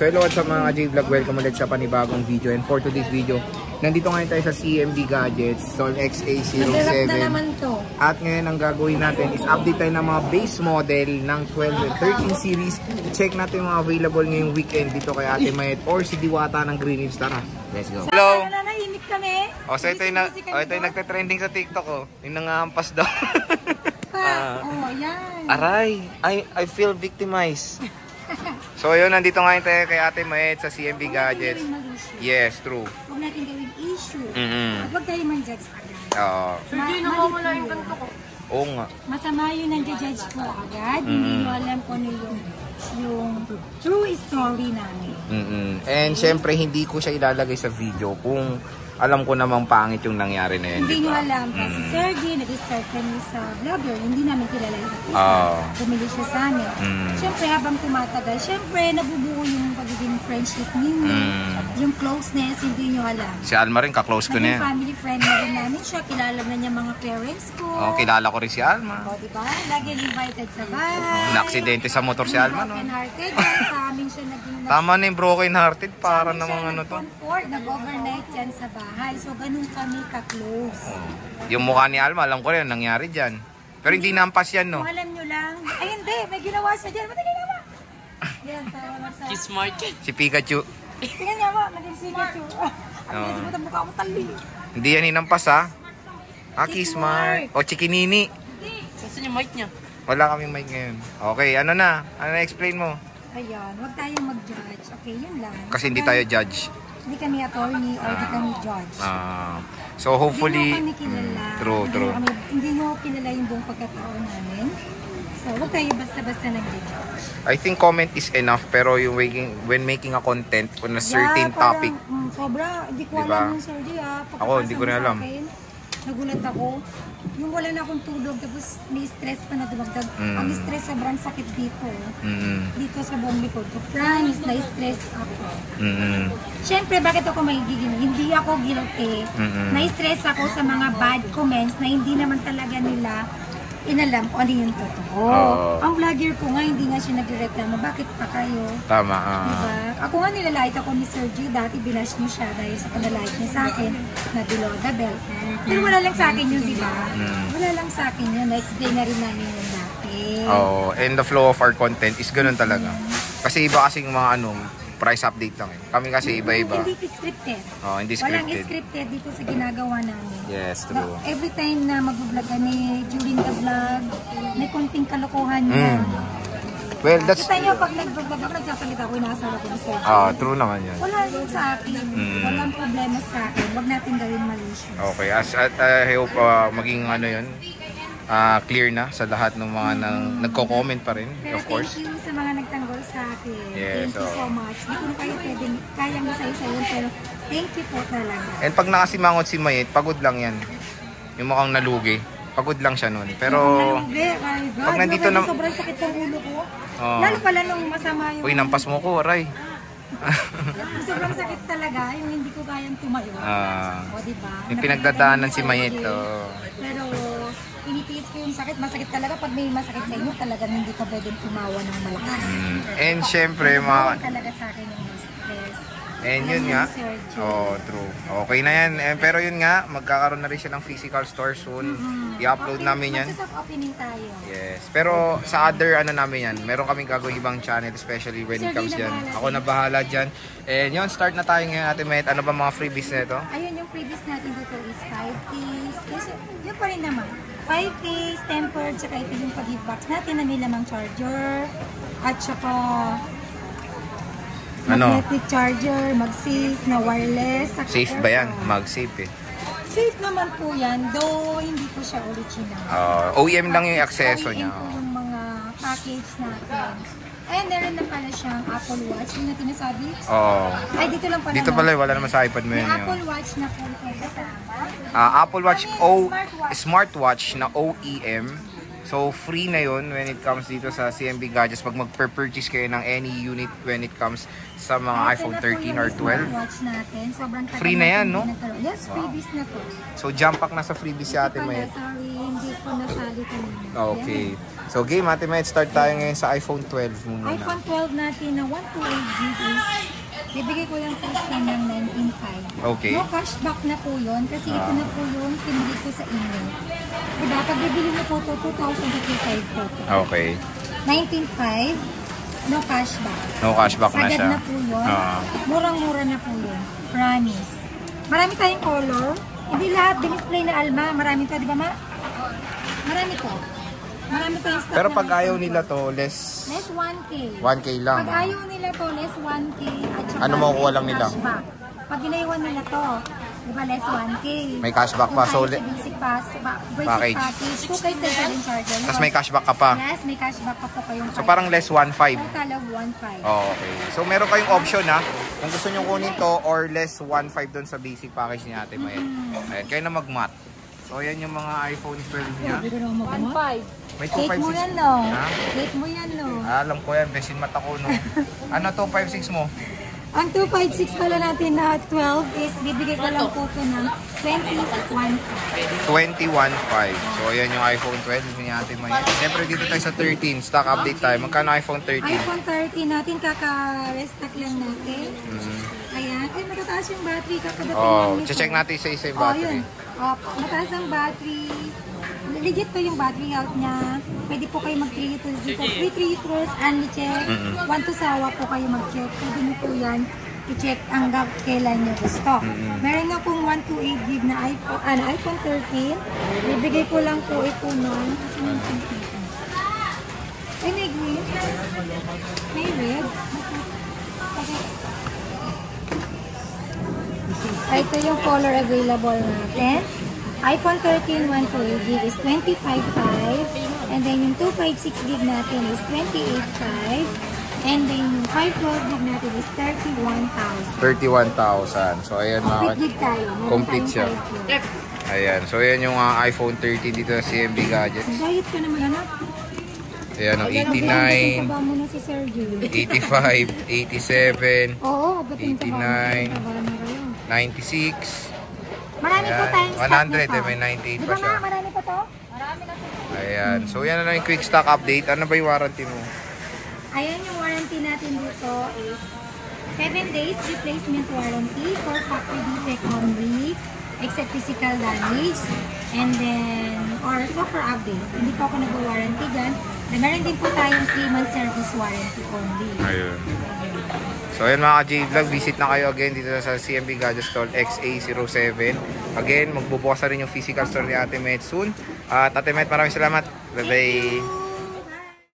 So hello what's up mga J-Vlog, welcome ulit sa panibagong video. And for today's video, nandito ngayon tayo sa CMB Gadgets, Sol XA07. Na naman to. At ngayon ang gagawin natin is update tayo ng mga base model ng 12 and 13 series. Check natin yung mga available ngayong weekend dito kay Ate Mayet or si Diwata ng Green Hills. Tara, let's go. Hello! Nanahimik kami. O, so ito yung nagte-trending sa TikTok ko. Yung nangahampas daw. Oh, yan. Aray, I feel victimized. So yun, nandito ngayon tayo kay Ate Mayet sa CMB Gadgets. Yes, true. Huwag natin gawin issue. Huwag tayo man-judge agad. Oo. Hindi nawawala yung ganito ko. Oo nga. Masama yun nang-judge ko agad. Hindi nyo alam kung ano yung true story namin. And syempre, hindi ko siya ilalagay sa video kung alam ko namang pangit yung nangyari na yun. Hindi nyo alam. Kasi Sergey, nag-start kami sa vlogger. Hindi namin kilala yung isa. Bumili siya sa amin. Syempre, habang tumatagal, syempre, nabubuo yung pagiging friendship ninyo. Yung closeness, hindi nyo alam. Si Alma rin, ka-close ko na yan. Family friend na rin namin siya. Kilala na niya mga parents ko. Kilala ko rin si Alma. Diba? Lagi invited sa bahay. Na-aksidente sa motor si Alma, no? Broken hearted. Sa amin siya naging... Tama na yung broken hearted. Para namang ano to. Nag-overnight yan sa bahay. So, ganun kami ka-close. Yung mukha ni Alma, alam ko rin, nangyari dyan. Pero hindi nampas yan, no? Kung alam nyo lang. Ay, hindi. May ginawa siya dyan. Ba't ginawa? Yan, tawa na sa... Smart. Si Pikachu. Tingnan niya mo, naging Pikachu. Ang bilis mo na mukha mo tali. Hindi yan inampas, ha? Smart. O, Chikinini. Kasi yung mic niya. Wala kaming mic ngayon. Okay, ano na? Ano na-explain mo? Ayan, huwag tayong mag-judge. Okay, yun lang. Kasi hindi tayo judge. Hindi kami attorney or hindi kami judge. So hopefully, hindi mo kami kilala. True. Hindi mo kilala yung buong pagkatao namin. So huwag tayo basta-basta nag-judge. I think comment is enough, pero yung when making a content on a certain topic. Sobra, hindi ko alam yung Sir G. Ako, hindi ko na alam. Nagulat ako. Yung wala na akong tulog, tapos may stress pa na dumagdag. Ang stress, sobrang sakit dito. Dito sa buong likod ko. Promise, na-stress ako. Siyempre, bakit ako magiging? Hindi ako guilty. Na-stress ako sa mga bad comments na hindi naman talaga nila inalam kung ano yung totoo. Ang vlogger ko nga, hindi nga siya nagreklamo. Bakit pa kayo? Tama. Diba? Ako nga nilalait ako ni Sir G. Dati binash niyo siya dahil sa panalait niya sa akin na below the belt. Pero wala lang sa akin yun, diba? Wala lang sa akin yun. Na-explain na rin namin yun dati. And the flow of our content is ganun talaga. Kasi iba kasing mga price update lang eh. Kami kasi iba-iba. Hindi scripted. Hindi scripted. Walang scripted dito sa ginagawa namin. Yes, true. Every time na mag-vlog kami, during the vlog, may konting kalokohan yan. Well, that's... Kita nyo, pag nag-vlog ako, nagsasalita ko, inaasara ko ni Sir. True naman yan. Wala rin sa akin. Walang problema sa akin. Huwag natin gawin malicious. Okay, I hope maging yun, clear na sa lahat ng mga nagko-comment pa rin, pero of course. Thank you sa mga nagtanggol sa akin. Yes, thank you so much. Hindi ko na kayo kayang isa-isa pero thank you po talaga. And pag nakasimangot si Mayet, pagod lang yan. Yung mukhang nalugi. Pagod lang siya nun. Pero pag nandito na... Sobrang sakit ng ulo ko. Lalo pala nung masama yung... Uy, nampas mo ko, aray. Sobrang sakit talaga, yung hindi ko kayang tumayo. Diba? Yung pinagdadaanan si Mayet. Pero initiis ko yung sakit. Masakit talaga. Pag may masakit sa inyo, talagang hindi ka pwedeng tumawa ng malakas. And syempre, talaga sa akin yung stress. And yun nga. True. Okay na yan. Pero yun nga, magkakaroon na rin siya ng physical store soon. I-upload namin yan. Mag-opening tayo. Yes. Pero sa other namin yan, meron kaming gagawin ibang channel, especially when it comes dyan. Ako na bahala dyan. And yun, start na tayo ngayon, Ate Mayet. Ano ba mga freebies na ito? Ayun, yung freebies natin dito is 5 days. Kasi yun pa rin naman. 5 days, tempered, tsaka ito yung pag-give box natin na may lamang charger. At tsaka magnetic charger, mag-safe na wireless. Safe ba yan? Mag-safe eh. Safe naman po yan, though hindi po siya original. OEM lang yung akseso niya. OEM po yung mga package natin. And meron na pala siyang Apple Watch. Yung na tinasabi? Ay, dito lang pala. Dito pala, wala naman sa iPad mo yun. Apple Watch na po kasama. Apple Watch smartwatch na OEM. So, free na yun when it comes dito sa CMB Gadgets pag mag-purchase kayo ng any unit when it comes sa mga iPhone 13 or 12. Natin. Free na yan, no? Yes, freebies na to. So, jump pack na sa freebies si Ate Mayet. Sorry, hindi ko nasali kanina. Okay. So game, Ate Med, start tayo ngayon sa iPhone 12 muna. iPhone 12 natin na 128GB is bibigay ko lang po siya ng 19.5. Okay. No cashback na po yun kasi ito na po yung pinili ko sa email. Diba? Pag bibili niyo po ito, 2,055 po. Okay. 19.5, no cashback. No cashback na Sagad siya. na po yun. Murang-mura na po yun. Promise. Marami tayong color. Hindi lahat display na Alma. Marami to, di ba ma? Marami to. Marami tayong stock. Pero na pag ayaw nila to, less less 1K. 1K lang. Pag ayaw nila to, less 1K. At saka Ano makukuha less lang nila? cashback. Pag ginaiwan nila to, di ba less 1K. May cashback pa, so Kung basic pass, basic package. package. 2K station charger. Tapos may cashback ka pa. Yes, may cashback pa po kayong So parang less 1.5. total of 1.5. Oh, okay. So meron kayong option ha. Kung gusto nyo kunin to or less 1.5 doon sa basic package ni Ate Mayet. Ayan, kayo na mag-mat. So ayan yung mga iPhone 12 niya. Hindi ko naman mag-1.5. May Hate mo 256. yan, no? Ha? Hate mo yan, no? Alam ko yan, besin mata ko no. Ano 256 mo? Ang 256 pala natin na 12 is bibigay ko lang po ito ng 21.5. 21.5. So ayan yung iPhone 12 ni Ate Mayet. Siyempre dito tayo sa 13. Stock update tayo. Magkano iPhone 13? iPhone 13 natin, kaka-restock lang natin. Ayan. Ay, matataas yung battery. Kakadating Oh, lang nito. check natin isa-isa yung Oh, battery. yun. Oh, mataas ang battery. Legit to yung battery health niya. Pwede po kayo mag-3 liters dito. 3 liters, unli check. 1 to sawa po kayo mag-check. Pwede nyo po yan i-check hanggang kailan nyo gusto. Meron nga pong 128 gig na iPhone 13. Bibigay ko lang po ito ng ay, may green. May red. Okay. Ito yung color available natin. iPhone 13 128 gig is 25.5 and then yung 256 gig natin is 28.5 and then yung 512 gig natin is 31,000. 31,000. So ayan Complete mga gig tayo. Meron Complete tayong siya. 512. ayan. So ayan yung iPhone 13 dito sa CMB Gadgets. Diet ka naman anak. Ayan ang Taba mo na si Sergio. 85, 87, Oo, ba't yung 89, taba na kayo? 96. Marami po Ayan, tayong stock 100 nito. may 98 Di pa ba siya. nga, marami pa to? Marami na po. Ayan. So yan na lang yung quick stock update. Ano ba yung warranty mo? Ayan yung warranty natin dito is 7 days replacement warranty for factory defect only except physical damage and then or software update. Hindi po ako nag-warranty dyan. And meron din po tayong 3 month service warranty only. Ayun. So ayan mga ka-J-Vlog, visit na kayo again dito sa CMB Gadget Stall XA07. Again, magbubukas na rin yung physical store ni Ate Met soon. At Ate Met, maraming salamat. Bye-bye.